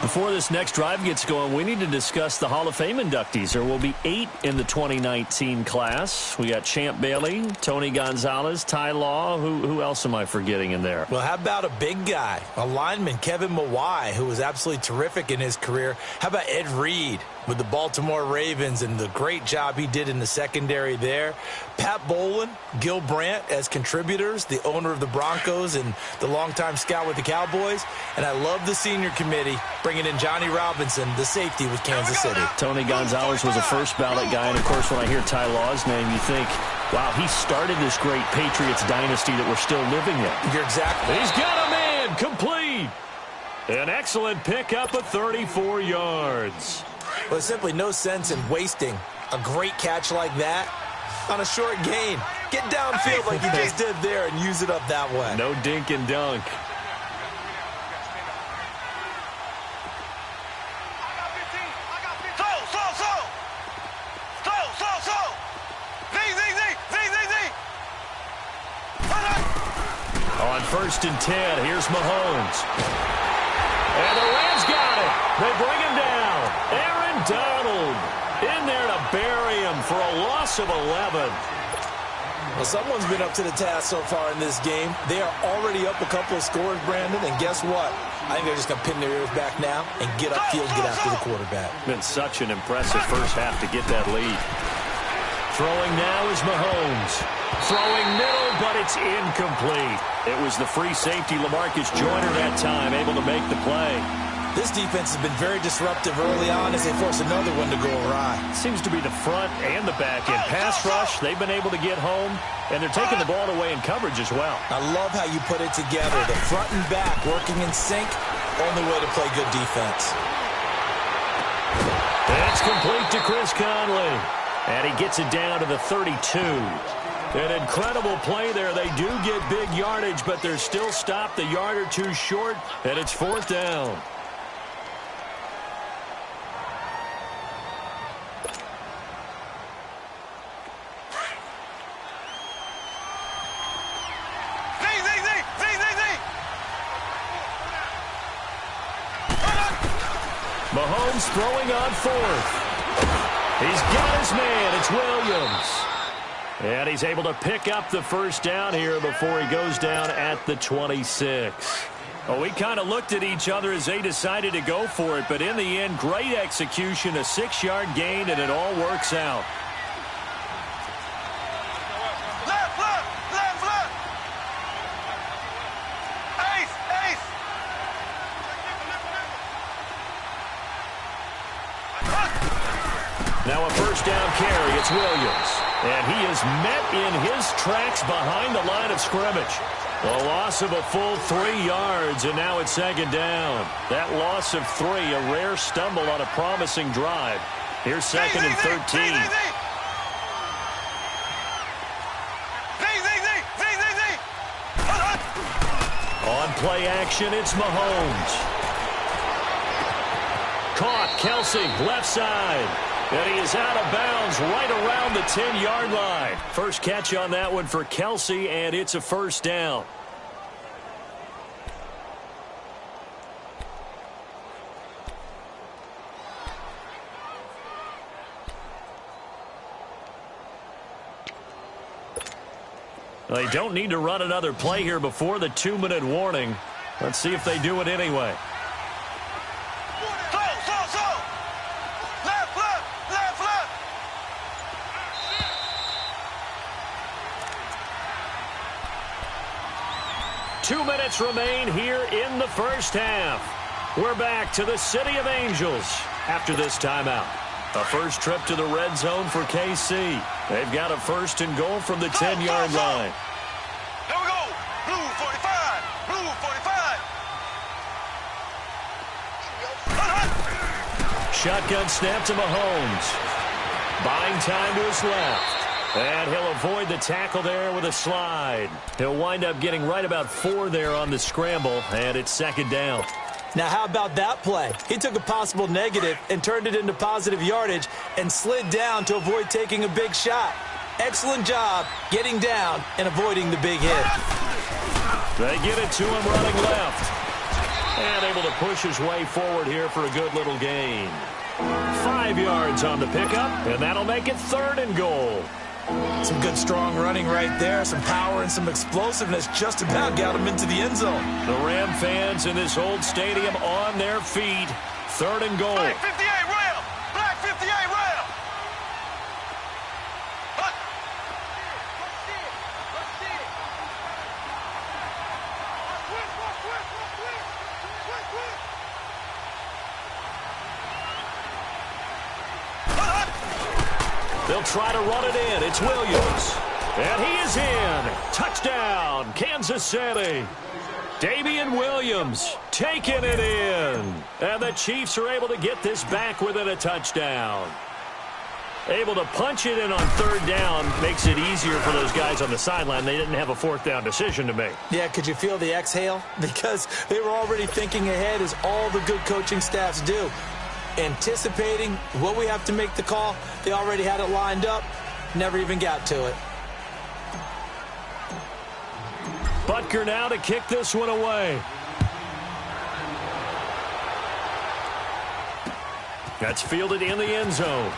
Before this next drive gets going, we need to discuss the Hall of Fame inductees. There will be 8 in the 2019 class. We got Champ Bailey, Tony Gonzalez, Ty Law. Who else am I forgetting in there? Well, how about a big guy, a lineman, Kevin Mawai, who was absolutely terrific in his career. How about Ed Reed with the Baltimore Ravens and the great job he did in the secondary there? Pat Bolin, Gil Brandt as contributors, the owner of the Broncos and the longtime scout with the Cowboys. And I love the senior committee bringing in Johnny Robinson, the safety with Kansas City. Tony Gonzalez was a first ballot guy. And, of course, when I hear Ty Law's name, you think, wow, he started this great Patriots dynasty that we're still living in. You're exactly. He's got a man complete. An excellent pickup of 34 yards. Well, there's simply no sense in wasting a great catch like that on a short gain. Get downfield like you just did there and use it up that way. No dink and dunk. On 1st and 10, here's Mahomes. And the Rams got it. They bring him down. Aaron Donald in there to bury him for a loss of 11. Well, someone's been up to the task so far in this game. They are already up a couple of scores, Brandon, and guess what? I think they're just going to pin their ears back now and get upfield and get after the quarterback. Been such an impressive first half to get that lead. Throwing now is Mahomes. Throwing middle, but it's incomplete. It was the free safety, LaMarcus Joyner, that time, able to make the play. This defense has been very disruptive early on as they force another one to go awry. Seems to be the front and the back end. Pass rush, they've been able to get home, and they're taking the ball away in coverage as well. I love how you put it together. The front and back working in sync, only way to play good defense. It's complete to Chris Conley. And he gets it down to the 32. An incredible play there. They do get big yardage, but they're still stopped a yard or two short, and it's 4th down. Mahomes throwing on 4th. He's got his man. It's Williams. And he's able to pick up the first down here before he goes down at the 26. Well, we kind of looked at each other as they decided to go for it, but in the end, great execution, a 6-yard gain, and it all works out. Now a first down carry. It's Williams. And he is met in his tracks behind the line of scrimmage. A loss of a full 3 yards, and now it's 2nd down. That loss of 3, a rare stumble on a promising drive. Here's 2nd and 13. On play action, it's Mahomes. Caught, Kelsey, left side. And he is out of bounds right around the 10-yard line. First catch on that one for Kelsey, and it's a first down. They don't need to run another play here before the 2-minute warning. Let's see if they do it anyway. Two minutes remain here in the first half. We're back to the City of Angels after this timeout. A first trip to the red zone for KC. They've got a 1st and goal from the 10-yard line. Here we go. Blue 45. Blue 45. Shotgun snap to Mahomes. Buying time to his left. And he'll avoid the tackle there with a slide. He'll wind up getting right about 4 there on the scramble, and it's 2nd down. Now, how about that play? He took a possible negative and turned it into positive yardage and slid down to avoid taking a big shot. Excellent job getting down and avoiding the big hit. They get it to him running left. And able to push his way forward here for a good little gain. 5 yards on the pickup, and that'll make it 3rd and goal. Some good strong running right there. Some power and some explosiveness just about got him into the end zone. The Ram fans in this old stadium on their feet. 3rd and goal. Black 58 Ram! Black 58 Ram! Hut! They'll try to run it in. It's Williams. And he is in. Touchdown, Kansas City. Damian Williams taking it in. And the Chiefs are able to get this back within a touchdown. Able to punch it in on 3rd down makes it easier for those guys on the sideline. They didn't have a 4th down decision to make. Yeah, could you feel the exhale? Because they were already thinking ahead, as all the good coaching staffs do. Anticipating what we have to make the call. They already had it lined up. Never even got to it. Butker now to kick this one away. That's fielded in the end zone.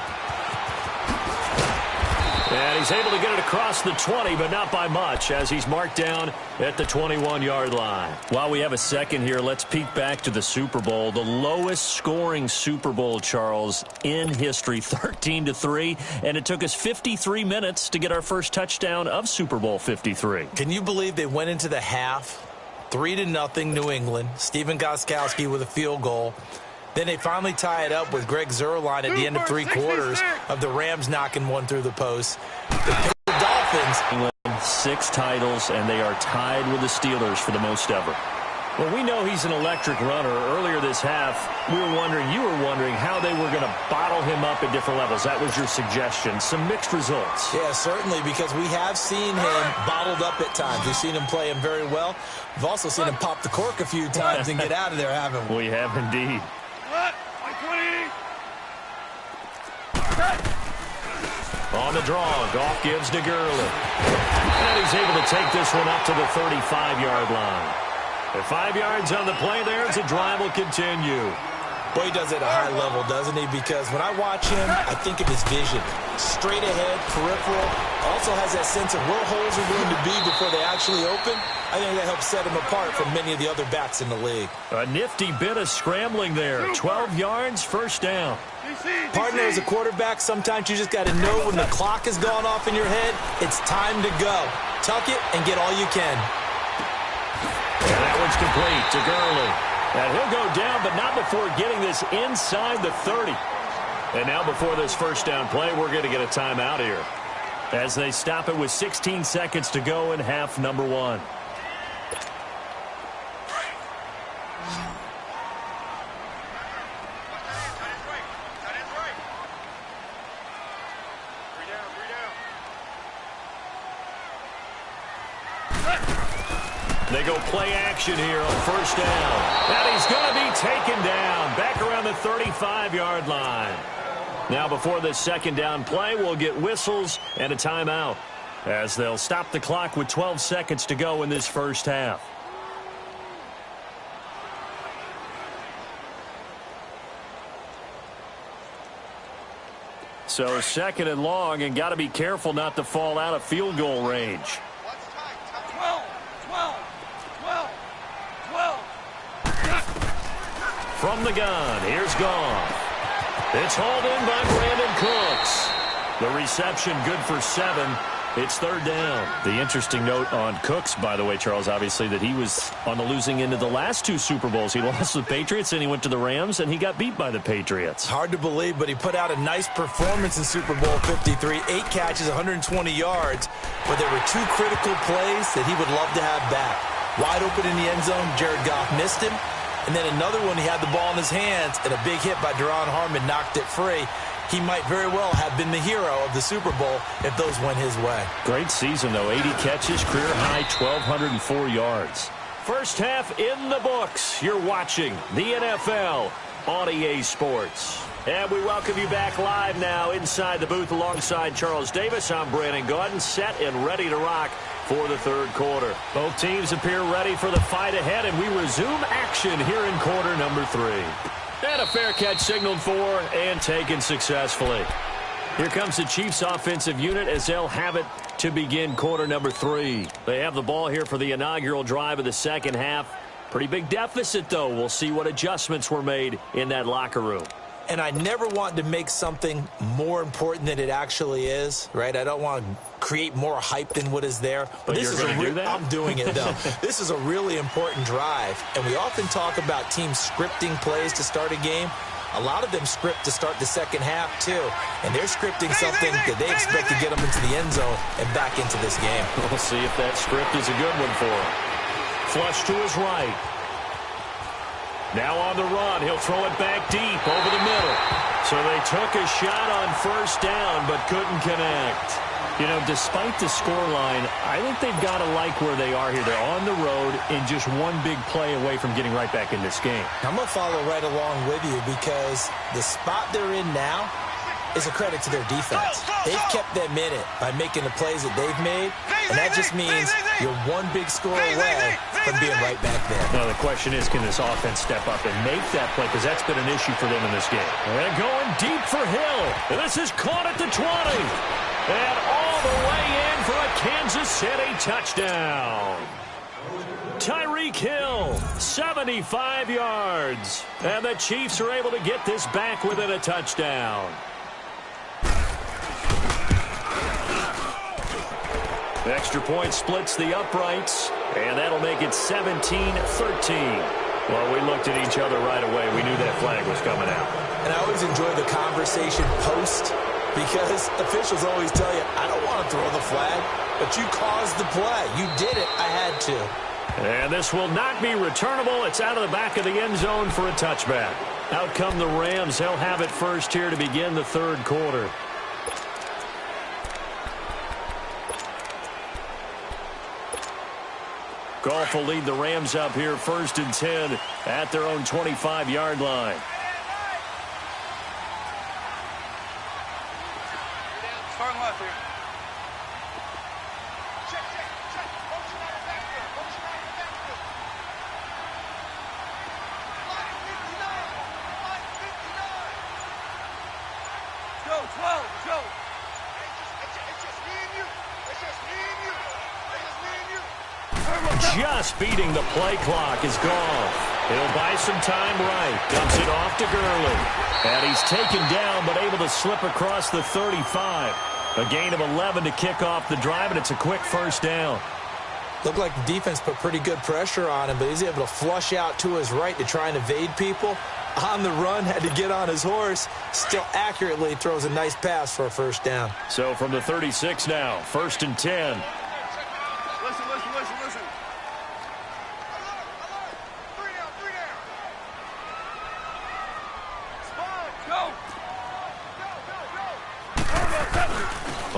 And he's able to get it across the 20, but not by much, as he's marked down at the 21-yard line. While we have a second here, let's peek back to the Super Bowl. The lowest scoring Super Bowl, Charles, in history, 13-3. And it took us 53 minutes to get our first touchdown of Super Bowl 53. Can you believe they went into the half 3-0 New England? Stephen Gostkowski with a field goal. Then they finally tie it up with Greg Zuerlein at the end of 3 quarters of the Rams knocking one through the post. The Dolphins. 6 titles, and they are tied with the Steelers for the most ever. Well, we know he's an electric runner. Earlier this half, you were wondering how they were going to bottle him up at different levels. That was your suggestion. Some mixed results. Yeah, certainly, because we have seen him bottled up at times. We've seen him play him very well. We've also seen him pop the cork a few times and get out of there, haven't we? We have indeed. On the draw, Goff gives to Gurley. And he's able to take this one up to the 35-yard line. At 5 yards on the play there, as the drive will continue. Boy, he does it at a high level, doesn't he? Because when I watch him, I think of his vision. Straight ahead, peripheral. Also has that sense of where holes are going to be before they actually open. I think that helps set him apart from many of the other backs in the league. A nifty bit of scrambling there. 12 yards, 1st down. Partner, as a quarterback, sometimes you just got to know when the clock has gone off in your head, it's time to go. Tuck it and get all you can. And that one's complete to Gurley. And he'll go down, but not before getting this inside the 30. And now before this 1st down play, we're going to get a timeout here, as they stop it with 16 seconds to go in half number 1. They go play action here on 1st down. And he's going to be taken down back around the 35-yard line. Now before this 2nd down play, we'll get whistles and a timeout, as they'll stop the clock with 12 seconds to go in this 1st half. So 2nd and long, and got to be careful not to fall out of field goal range. From the gun, here's Goff. It's hauled in by Brandon Cooks. The reception good for 7. It's 3rd down. The interesting note on Cooks, by the way, Charles, obviously, that he was on the losing end of the last 2 Super Bowls. He lost to the Patriots, and he went to the Rams, and he got beat by the Patriots. Hard to believe, but he put out a nice performance in Super Bowl 53. 8 catches, 120 yards. But there were 2 critical plays that he would love to have back. Wide open in the end zone, Jared Goff missed him. And then another one, he had the ball in his hands, and a big hit by Duron Harmon knocked it free. He might very well have been the hero of the Super Bowl if those went his way. Great season, though. 80 catches, career high, 1,204 yards. 1st half in the books. You're watching the NFL on EA Sports. And we welcome you back live now inside the booth alongside Charles Davis. I'm Brandon Gaudin, set and ready to rock for the third quarter. Both teams appear ready for the fight ahead, and we resume action here in quarter number 3. And a fair catch signaled for and taken successfully. Here comes the Chiefs offensive unit as they'll have it to begin quarter number 3. They have the ball here for the inaugural drive of the second half. Pretty big deficit, though. We'll see what adjustments were made in that locker room. And I never want to make something more important than it actually is, right? I don't want to create more hype than what is there. But this you're going to do that? I'm doing it, though. This is a really important drive. And we often talk about teams scripting plays to start a game. A lot of them script to start the second half, too. And they're scripting something that they expect to get them into the end zone and back into this game. We'll see if that script is a good one for him. Flush to his right. Now on the run. He'll throw it back deep over the middle. So they took a shot on first down but couldn't connect. You know, despite the scoreline, I think they've got to like where they are here. They're on the road and just one big play away from getting right back in this game. I'm going to follow right along with you because the spot they're in now is a credit to their defense. They've kept them in it by making the plays that they've made, and that just means you're one big score away from being right back there. Now, the question is, can this offense step up and make that play? Because that's been an issue for them in this game. And going deep for Hill. And this is caught at the 20. And all the way in for a Kansas City touchdown. Tyreek Hill, 75 yards. And the Chiefs are able to get this back within a touchdown. The extra point splits the uprights, and that'll make it 17-13. Well, we looked at each other right away. We knew that flag was coming out. And I always enjoy the conversation post because officials always tell you, I don't want to throw the flag, but you caused the play. You did it. I had to. And this will not be returnable. It's out of the back of the end zone for a touchback. Out come the Rams. They'll have it first here to begin the third quarter. Goff will lead the Rams up here first and 10 at their own 25-yard line. Starting left here. Go, 12, go. It's just me and you. It's just me and you. It's just me and you. Just beating the play clock is Goff. He'll buy some time right. Dumps it off to Gurley. And he's taken down but able to slip across the 35. A gain of 11 to kick off the drive, and it's a quick first down. Looked like the defense put pretty good pressure on him, but he's able to flush out to his right to try and evade people. On the run, had to get on his horse. Still accurately throws a nice pass for a first down. So from the 36 now, first and 10. Listen. Three down. Spawn, go.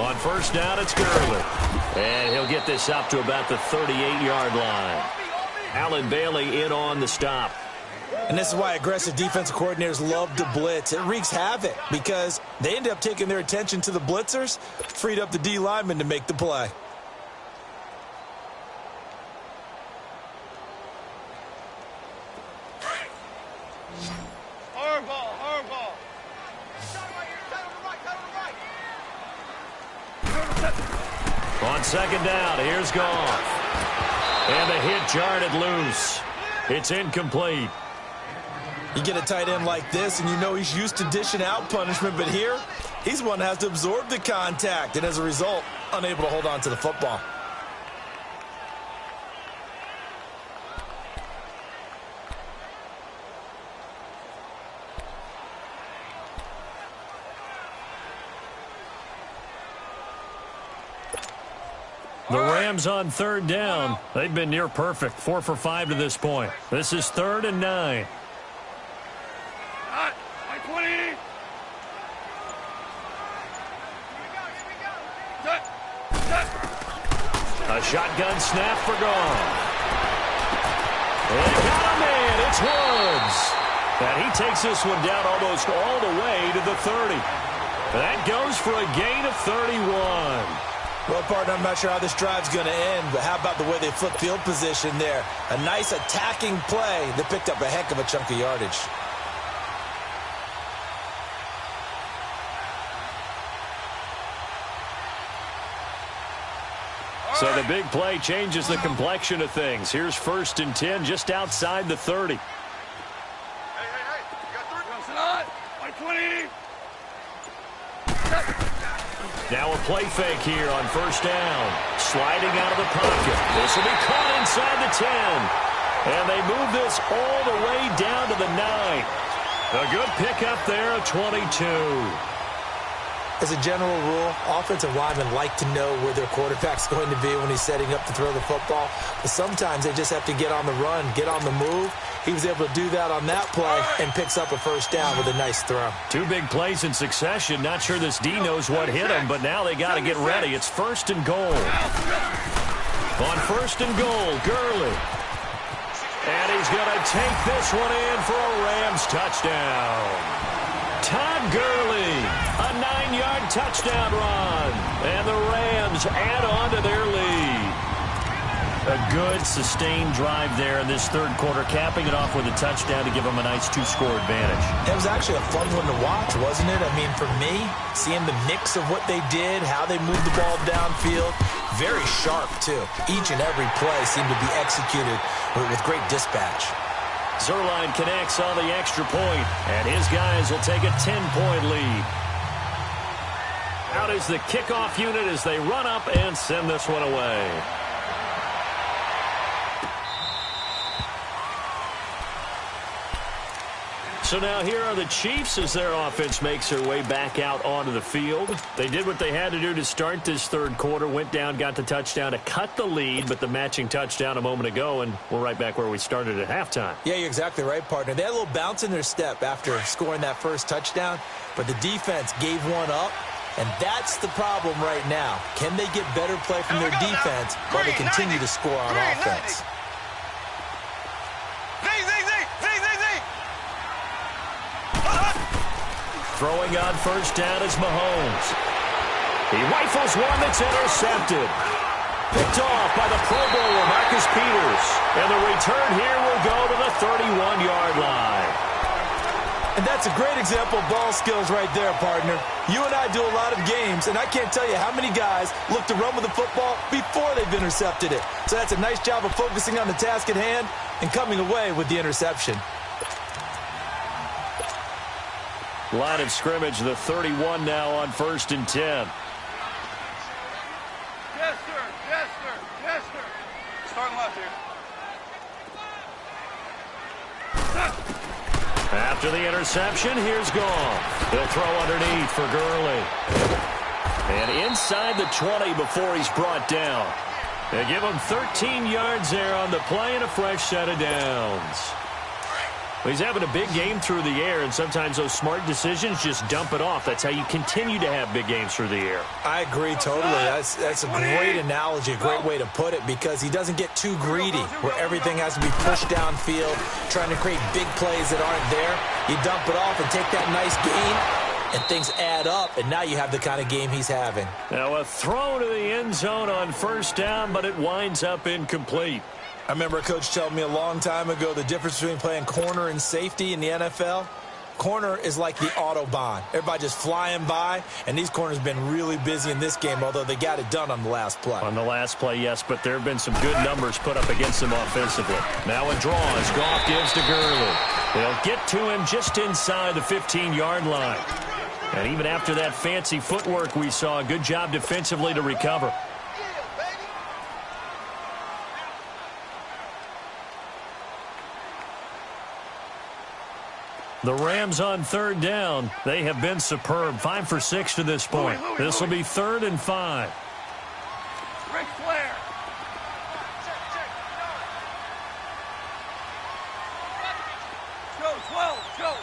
On first down, it's Gurley. And he'll get this up to about the 38-yard line. Allen Bailey in on the stop. And this is why aggressive defensive coordinators love to blitz. It wreaks havoc because they end up taking their attention to the blitzers, freed up the D lineman to make the play. Hardball. On second down, here's Goff. And the hit jarred it loose. It's incomplete. You get a tight end like this, and you know he's used to dishing out punishment, but here, he's one that has to absorb the contact, and as a result, unable to hold on to the football. The Rams on third down. They've been near perfect, 4 for 5 to this point. This is 3rd and 9. Hot. 20. A shotgun snap for Goff. They got a man. It's Woods. And he takes this one down almost all the way to the 30. That goes for a gain of 31. Well, partner, I'm not sure how this drive's going to end, but how about the way they flip field position there? A nice attacking play that picked up a heck of a chunk of yardage. So the big play changes the complexion of things. Here's 1st and 10 just outside the 30. Hey, you got 30? 120. Now a play fake here on 1st down. Sliding out of the pocket. This will be caught inside the 10. And they move this all the way down to the 9. A good pickup there, a 22. As a general rule, offensive linemen like to know where their quarterback's going to be when he's setting up to throw the football. But sometimes they just have to get on the run, get on the move. He was able to do that on that play and picks up a 1st down with a nice throw. 2 big plays in succession. Not sure this D knows what hit him, but now they got to get ready. It's 1st and goal. On 1st and goal, Gurley. And he's going to take this one in for a Rams touchdown. Todd Gurley, a 9-yard touchdown run. And the Rams add on to their lead. A good, sustained drive there in this 3rd quarter, capping it off with a touchdown to give them a nice 2-score advantage. It was actually a fun one to watch, wasn't it? I mean, for me, seeing the mix of what they did, how they moved the ball downfield, very sharp, too. Each and every play seemed to be executed with great dispatch. Zerline connects on the extra point, and his guys will take a 10-point lead. Out is the kickoff unit as they run up and send this one away. So now here are the Chiefs as their offense makes their way back out onto the field. They did what they had to do to start this 3rd quarter, went down, got the touchdown to cut the lead, but the matching touchdown a moment ago, and we're right back where we started at halftime. Yeah, you're exactly right, partner. They had a little bounce in their step after scoring that 1st touchdown, but the defense gave one up, and that's the problem right now. Can they get better play from their defense while they continue to score on offense? Throwing on 1st down is Mahomes. He rifles one that's intercepted. Picked off by the Pro Bowler, Marcus Peters. And the return here will go to the 31-yard line. And that's a great example of ball skills right there, partner. You and I do a lot of games, and I can't tell you how many guys look to run with the football before they've intercepted it. So that's a nice job of focusing on the task at hand and coming away with the interception. Line of scrimmage, the 31 now on 1st and 10. Yes, sir. Yes, sir. Yes, sir. Starting left here. After the interception, here's Gone. They'll throw underneath for Gurley. And inside the 20 before he's brought down. They give him 13 yards there on the play and a fresh set of downs. He's having a big game through the air, and sometimes those smart decisions just dump it off. That's how you continue to have big games through the air. I agree totally. That's a great analogy, a great way to put it, because he doesn't get too greedy where everything has to be pushed downfield, trying to create big plays that aren't there. You dump it off and take that nice gain, and things add up, and now you have the kind of game he's having. Now a throw to the end zone on 1st down, but it winds up incomplete. I remember a coach telling me a long time ago the difference between playing corner and safety in the NFL. Corner is like the Autobahn. Everybody just flying by, and these corners have been really busy in this game, although they got it done on the last play. On the last play, yes, but there have been some good numbers put up against them offensively. Now a draw as Goff gives to Gurley. They'll get to him just inside the 15-yard line. And even after that fancy footwork we saw, a good job defensively to recover. The Rams on 3rd down. They have been superb. 5 for 6 to this point. This will be 3rd and 5. Ric Flair. Go, 12, go.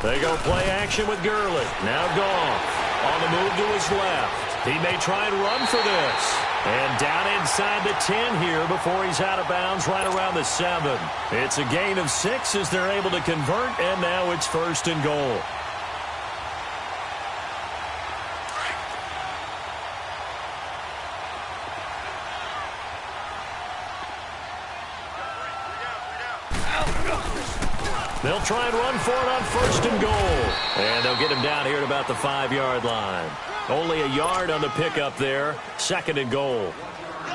They go play action with Gurley. Now Goff on the move to his left. He may try and run for this. And down inside the 10 here before he's out of bounds right around the 7. It's a gain of 6 as they're able to convert, and now it's 1st and goal. They'll try and run for it on 1st and goal. And they'll get him down here at about the 5-yard line. Only a yard on the pickup there. 2nd and goal.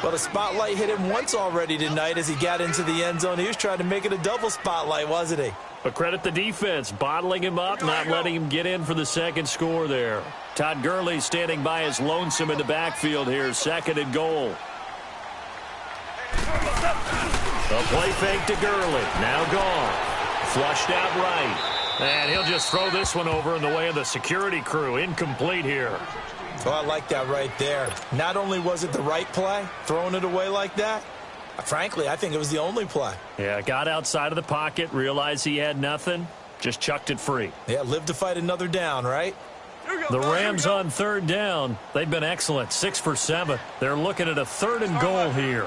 Well, the spotlight hit him once already tonight as he got into the end zone. He was trying to make it a double spotlight, wasn't he? But credit the defense, bottling him up, not letting him get in for the 2nd score there. Todd Gurley standing by his lonesome in the backfield here. 2nd and goal. A play fake to Gurley. Now gone. Flushed out right. And he'll just throw this one over in the way of the security crew. Incomplete here. Oh, I like that right there. Not only was it the right play, throwing it away like that, frankly, I think it was the only play. Yeah, got outside of the pocket, realized he had nothing, just chucked it free. Yeah, live to fight another down, right? The Rams on 3rd down. They've been excellent, 6 for 7. They're looking at a 3rd and goal here.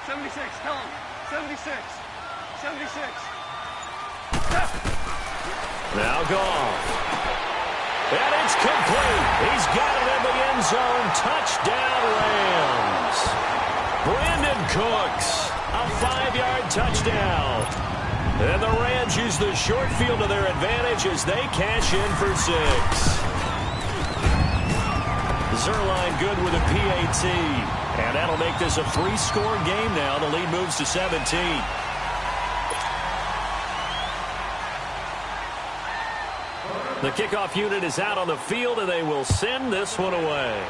76, tell him. 76. 76. Now gone. And it's complete. He's got it in the end zone. Touchdown, Rams. Brandon Cooks, a 5-yard touchdown. And the Rams use the short field to their advantage as they cash in for 6. Zerline good with a PAT. And that'll make this a 3-score game now. The lead moves to 17. The kickoff unit is out on the field, and they will send this one away.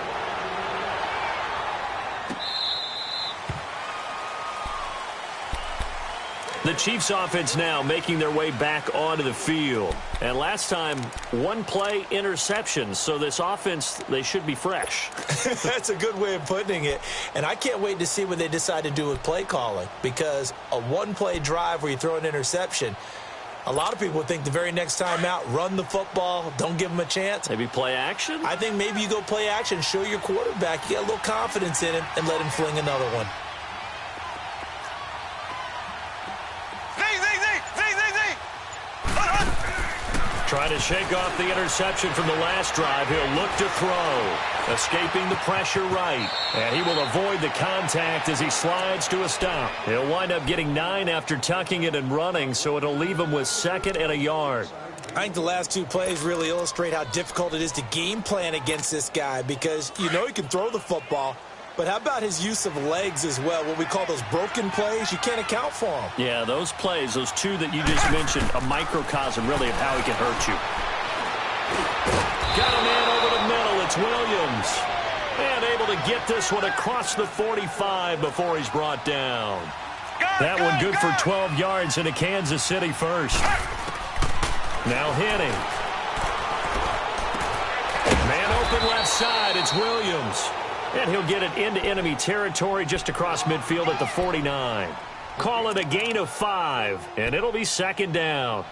The Chiefs offense now making their way back onto the field. And last time, 1-play interception. So this offense, they should be fresh. That's a good way of putting it. And I can't wait to see what they decide to do with play calling. Because a 1-play drive where you throw an interception, a lot of people think the very next time out, run the football, don't give them a chance. Maybe play action? I think maybe you go play action, show your quarterback you got a little confidence in him, and let him fling another one. Trying to shake off the interception from the last drive. He'll look to throw. Escaping the pressure right. And he will avoid the contact as he slides to a stop. He'll wind up getting 9 after tucking it and running, so it'll leave him with 2nd and a yard. I think the last 2 plays really illustrate how difficult it is to game plan against this guy because you know he can throw the football. But how about his use of legs as well? What we call those broken plays, you can't account for them. Yeah, those plays, those 2 that you just mentioned, a microcosm really of how he can hurt you. Got a man over the middle. It's Williams. And able to get this one across the 45 before he's brought down. That one good for 12 yards into Kansas City first. Now hitting. Man open left side. It's Williams. And he'll get it into enemy territory just across midfield at the 49. Call it a gain of 5, and it'll be 2nd down.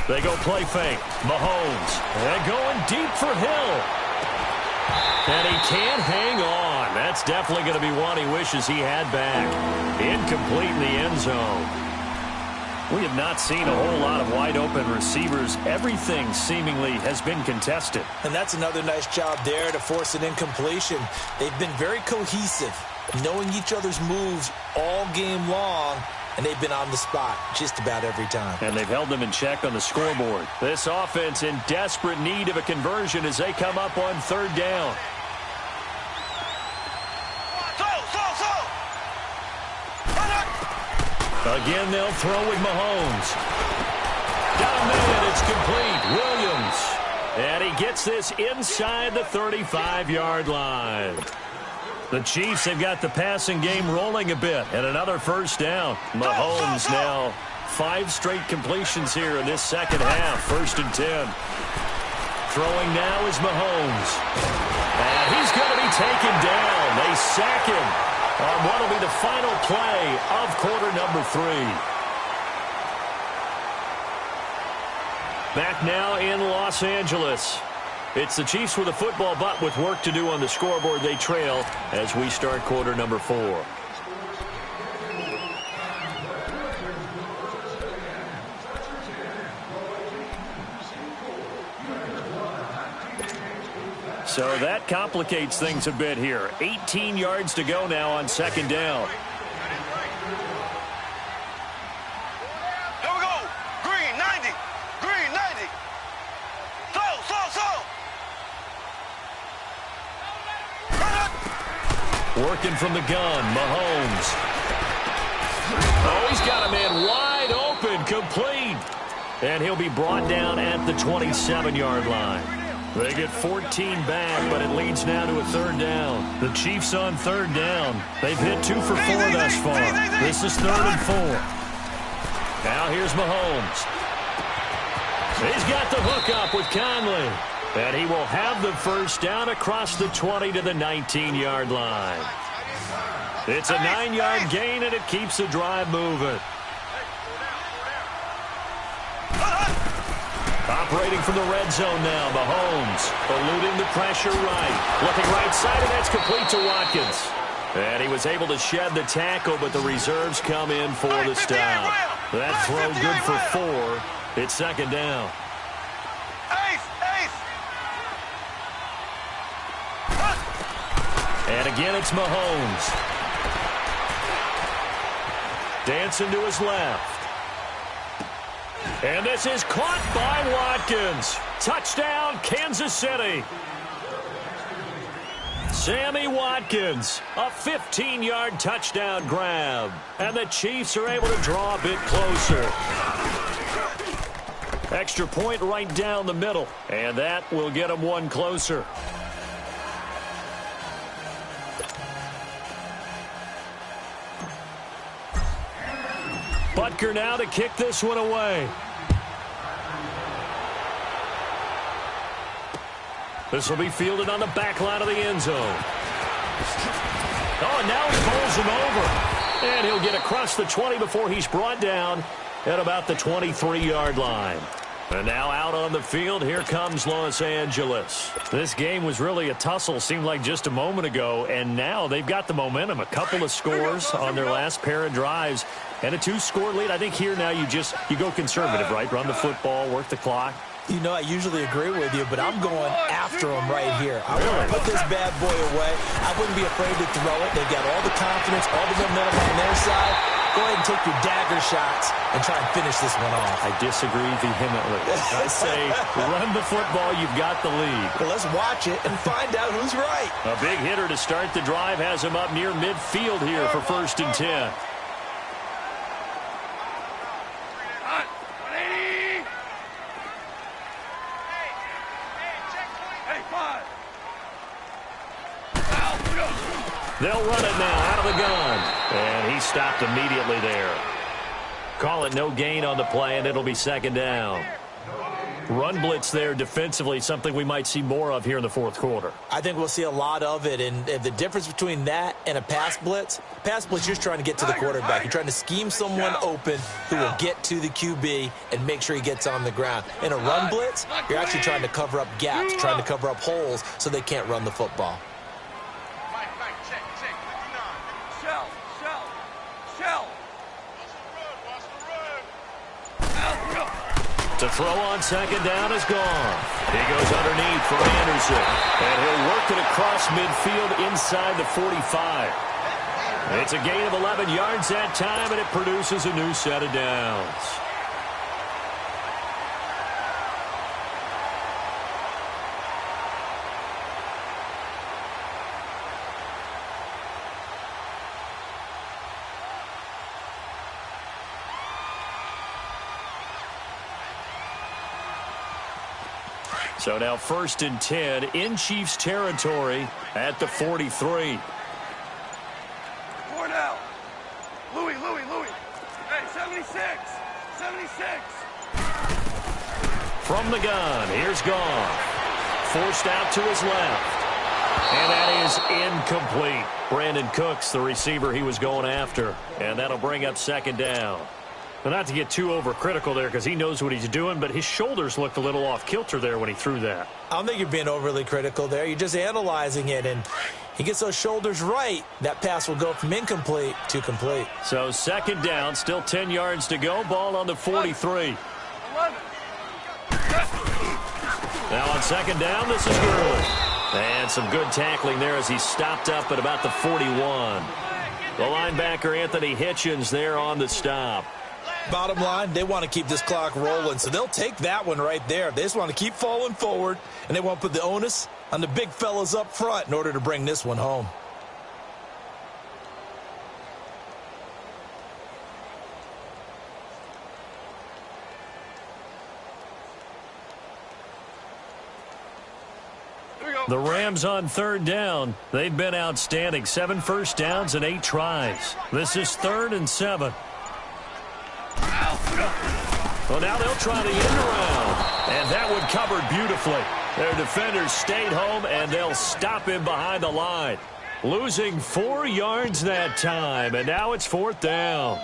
They go play fake. Mahomes. And going deep for Hill. And he can't hang on. That's definitely going to be one he wishes he had back. Incomplete in the end zone. We have not seen a whole lot of wide-open receivers. Everything seemingly has been contested. And that's another nice job there to force an incompletion. They've been very cohesive, knowing each other's moves all game long, and they've been on the spot just about every time. And they've held them in check on the scoreboard. This offense in desperate need of a conversion as they come up on 3rd down. Again, they'll throw with Mahomes. Got a man. It's complete. Williams. And he gets this inside the 35-yard line. The Chiefs have got the passing game rolling a bit. And another 1st down. Mahomes now 5 straight completions here in this 2nd half. 1st and 10. Throwing now is Mahomes. And he's going to be taken down. They sack him on what will be the final play of quarter number 3. Back now in Los Angeles. It's the Chiefs with a football, but with work to do on the scoreboard. They trail as we start quarter number 4. So that complicates things a bit here. 18 yards to go now on second down. Here we go. Green, 90. Green, 90. Slow, slow, slow. Working from the gun, Mahomes. Oh, he's got a man wide open, complete. And he'll be brought down at the 27-yard line. They get 14 back, but it leads now to a third down. The Chiefs on third down. They've hit 2 for 4 thus far. This is 3rd and 4. Now here's Mahomes. He's got the hook up with Conley. And he will have the first down across the 20 to the 19-yard line. It's a 9-yard gain, and it keeps the drive moving. Operating from the red zone now, Mahomes eluding the pressure right. Looking right side, and that's complete to Watkins. And he was able to shed the tackle, but the reserves come in for the stop. That throw good for 4. It's second down. And again, it's Mahomes. Dancing to his left. And this is caught by Watkins. Touchdown, Kansas City. Sammy Watkins, a 15-yard touchdown grab. And the Chiefs are able to draw a bit closer. Extra point right down the middle. And that will get them one closer. Butker now to kick this one away. This will be fielded on the back line of the end zone. Oh, and now he bowls him over. And he'll get across the 20 before he's brought down at about the 23-yard line. And now out on the field, here comes Los Angeles. This game was really a tussle, seemed like just a moment ago, and now they've got the momentum. A couple of scores on their last pair of drives, and a 2-score lead. I think here now you go conservative, right? Run the football, work the clock. You know, I usually agree with you, but I'm going after him right here. I want to put this bad boy away. I wouldn't be afraid to throw it. They've got all the confidence, all the momentum on their side. Go ahead and take your dagger shots and try and finish this one off. I disagree vehemently. I say run the football. You've got the lead. Well, let's watch it and find out who's right. A big hitter to start the drive has him up near midfield here for 1st and 10. They'll run it now out of the gun. And he stopped immediately there. Call it no gain on the play, and it'll be second down. Run blitz there defensively, something we might see more of here in the 4th quarter. I think we'll see a lot of it, and the difference between that and a pass blitz, you're just trying to get to the quarterback. You're trying to scheme someone open who will get to the QB and make sure he gets on the ground. In a run blitz, you're actually trying to cover up gaps, trying to cover up holes so they can't run the football. To throw on second down is gone. He goes underneath for Anderson. And he'll work it across midfield inside the 45. It's a gain of 11 yards that time, and it produces a new set of downs. So now 1st and 10 in Chiefs territory at the 43. 4 now. Louis. Hey, 76. From the gun, here's Goff. Forced out to his left. And that is incomplete. Brandon Cooks, the receiver he was going after. And that'll bring up second down. Well, not to get too overcritical there because he knows what he's doing, but his shoulders looked a little off kilter there when he threw that. I don't think you're being overly critical there. You're just analyzing it, and he gets those shoulders right. That pass will go from incomplete to complete. So second down, still 10 yards to go. Ball on the 43. Now on second down, this is Gurley. And some good tackling there as he stopped up at about the 41. The linebacker, Anthony Hitchens, there on the stop. Bottom line, they want to keep this clock rolling, so they'll take that one right there. They just want to keep falling forward, and they want to put the onus on the big fellas up front in order to bring this one home. The Rams on third down. They've been outstanding. 7 first downs and 8 tries. This is 3rd and 7. Well, now they'll try the end around. And that one covered beautifully. Their defenders stayed home, and they'll stop him behind the line. Losing 4 yards that time, and now it's 4th down.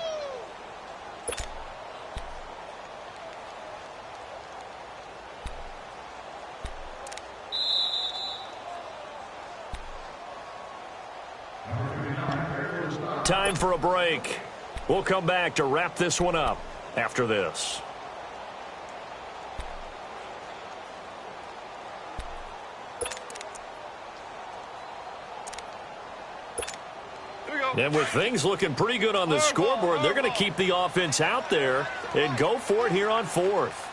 Time for a break. We'll come back to wrap this one up after this. And with things looking pretty good on the scoreboard, they're going to keep the offense out there and go for it here on 4th.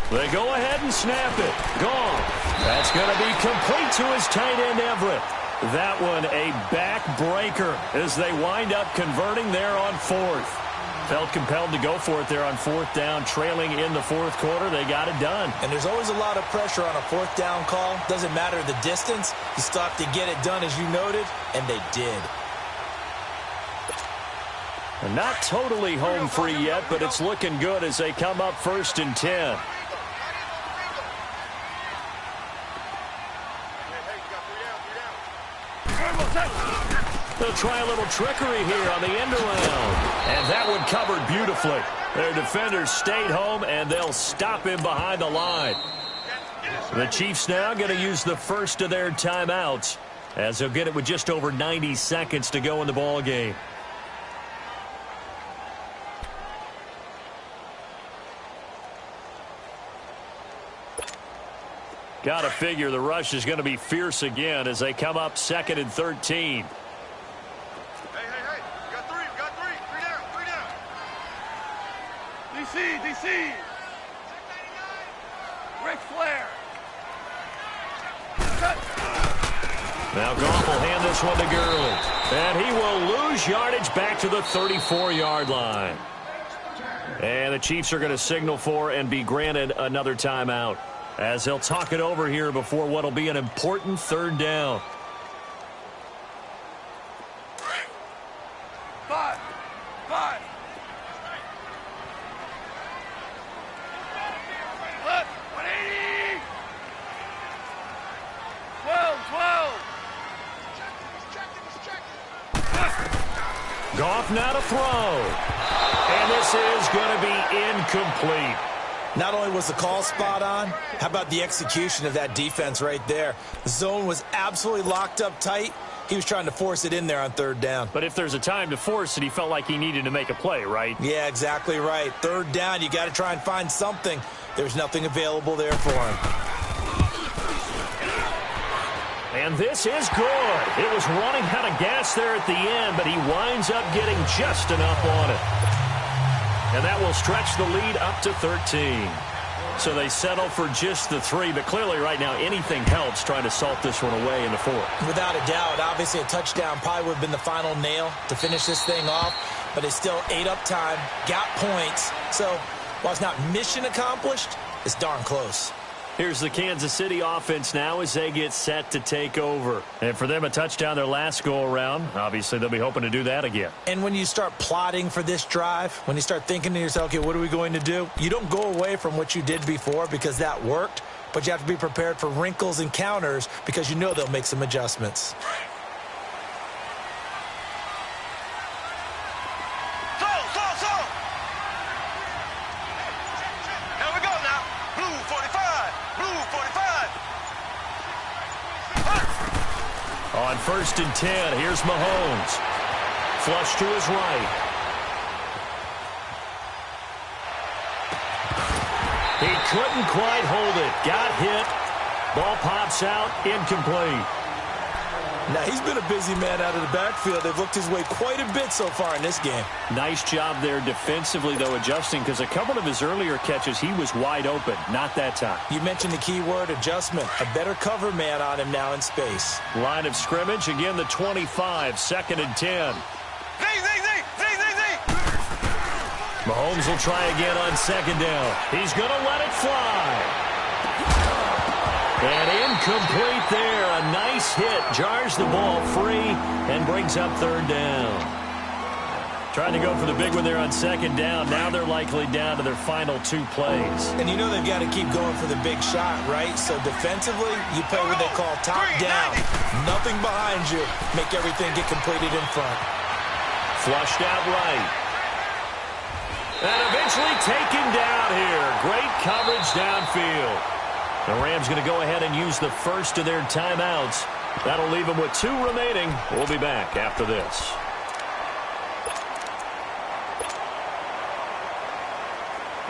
They go ahead and snap it. Gone. That's going to be complete to his tight end, Everett. That one a backbreaker as they wind up converting there on 4th. Felt compelled to go for it there on 4th down, trailing in the 4th quarter. They got it done. And there's always a lot of pressure on a 4th down call. Doesn't matter the distance. You still have to get it done, as you noted, and they did. And not totally home free yet, but it's looking good as they come up 1st and 10. They'll try a little trickery here on the end around. And that one covered beautifully. Their defenders stayed home, and they'll stop him behind the line. The Chiefs now going to use the first of their timeouts as they'll get it with just over 90 seconds to go in the ball game. Got to figure the rush is going to be fierce again as they come up 2nd and 13. Hey, we got three. 3 down. DC. Ric Flair. Now Goff will hand this one to Gurley. And he will lose yardage back to the 34-yard line. And the Chiefs are going to signal for and be granted another timeout as they'll talk it over here before what will be an important 3rd down. 5. 180. 12. Goff now to throw. And this is going to be incomplete. Not only was the call spot on, how about the execution of that defense right there? The zone was absolutely locked up tight. He was trying to force it in there on 3rd down. But if there's a time to force it, he felt like he needed to make a play, right? Yeah, exactly right. 3rd down, you got to try and find something. There's nothing available there for him. And this is good. It was running out of gas there at the end, but he winds up getting just enough on it. And that will stretch the lead up to 13. So they settle for just the 3, but clearly right now anything helps trying to salt this one away in the 4th. Without a doubt, obviously a touchdown probably would have been the final nail to finish this thing off, but it's still ate up time, got points. So while it's not mission accomplished, it's darn close. Here's the Kansas City offense now as they get set to take over. And for them, a touchdown their last go-around. Obviously, they'll be hoping to do that again. And when you start plotting for this drive, when you start thinking to yourself, okay, what are we going to do? You don't go away from what you did before because that worked. but you have to be prepared for wrinkles and counters because you know they'll make some adjustments. Here we go now. Blue 45. Blue 45. On 1st and 10, here's Mahomes. Flush to his right. He couldn't quite hold it. Got hit. Ball pops out. Incomplete. Now, he's been a busy man out of the backfield. They've looked his way quite a bit so far in this game. Nice job there defensively, though, adjusting, because a couple of his earlier catches, he was wide open. Not that time. You mentioned the key word, adjustment. A better cover man on him now in space. Line of scrimmage, again the 25, 2nd and 10. Mahomes will try again on 2nd down. He's going to let it fly. And incomplete there. A nice hit. Jars the ball free and brings up 3rd down. Trying to go for the big one there on 2nd down. Now they're likely down to their final 2 plays. And you know they've got to keep going for the big shot, right? So defensively, you play what they call top down. Nothing behind you. Make everything get completed in front. Flushed out right. And eventually taken down here. Great coverage downfield. The Rams going to go ahead and use the first of their timeouts. That'll leave them with 2 remaining. We'll be back after this.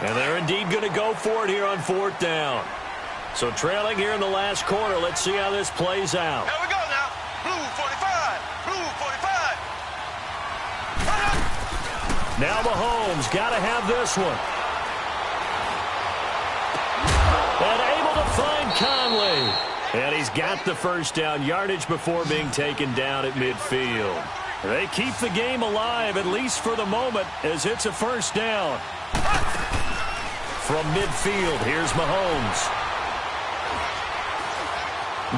And they're indeed going to go for it here on 4th down. So trailing here in the last quarter. Let's see how this plays out. Here we go now. Blue 45. Blue 45. Now Mahomes got to have this one. And able to find Conley. And he's got the 1st down, yardage before being taken down at midfield. They keep the game alive, at least for the moment, as it's a 1st down. From midfield, here's Mahomes.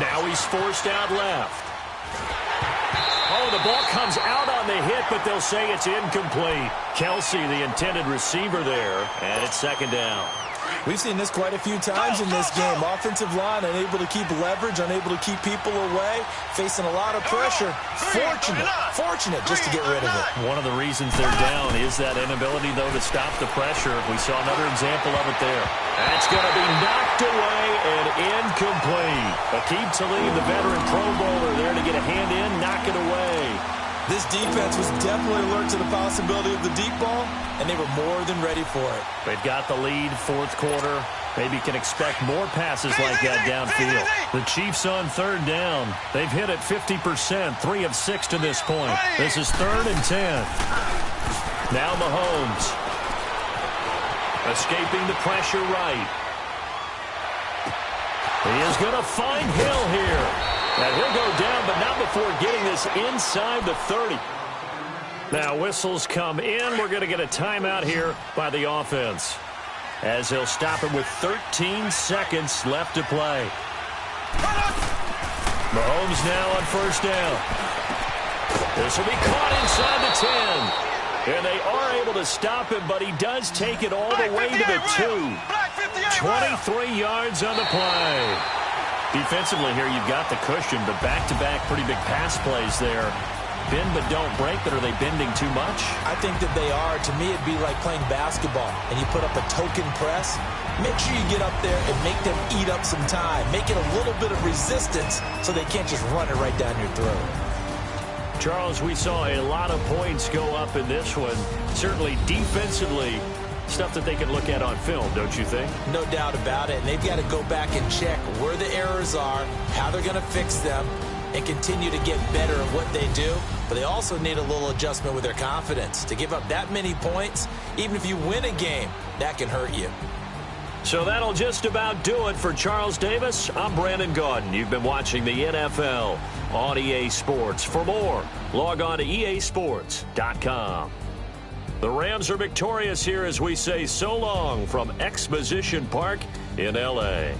Now he's forced out left. Oh, the ball comes out on the hit, but they'll say it's incomplete. Kelsey, the intended receiver there, and it's 2nd down. We've seen this quite a few times in this game. Offensive line unable to keep leverage, unable to keep people away, facing a lot of pressure. Fortunate just to get rid of it. One of the reasons they're down is that inability, though, to stop the pressure. We saw another example of it there. That's going to be knocked away and incomplete. Aqib Talib, the veteran Pro Bowler, there to get a hand in, knock it away. This defense was definitely alert to the possibility of the deep ball, and they were more than ready for it. They've got the lead, 4th quarter. Maybe can expect more passes like that downfield. The Chiefs on 3rd down. They've hit it 50%, 3 of 6 to this point. This is 3rd and 10. Now Mahomes. Escaping the pressure right. He is going to find Hill here. And he'll go down, but not before getting this inside the 30. Now whistles come in. We're going to get a timeout here by the offense, as he'll stop it with 13 seconds left to play. Mahomes now on 1st down. This will be caught inside the 10. And they are able to stop him, but he does take it all the way to the 2. 23 yards on the play. Defensively here, you've got the cushion, but back-to-back pretty big pass plays there. Bend but don't break, but are they bending too much? I think that they are. To me, it'd be like playing basketball, and you put up a token press. Make sure you get up there and make them eat up some time. Make it a little bit of resistance so they can't just run it right down your throat. Charles, we saw a lot of points go up in this one. Certainly defensively, stuff that they can look at on film, don't you think? No doubt about it. And they've got to go back and check where the errors are, how they're going to fix them, and continue to get better at what they do. But they also need a little adjustment with their confidence. To give up that many points, even if you win a game, that can hurt you. So that'll just about do it for Charles Davis. I'm Brandon Gaudin. You've been watching the NFL on EA Sports. For more, log on to easports.com. The Rams are victorious here as we say so long from Exposition Park in L.A.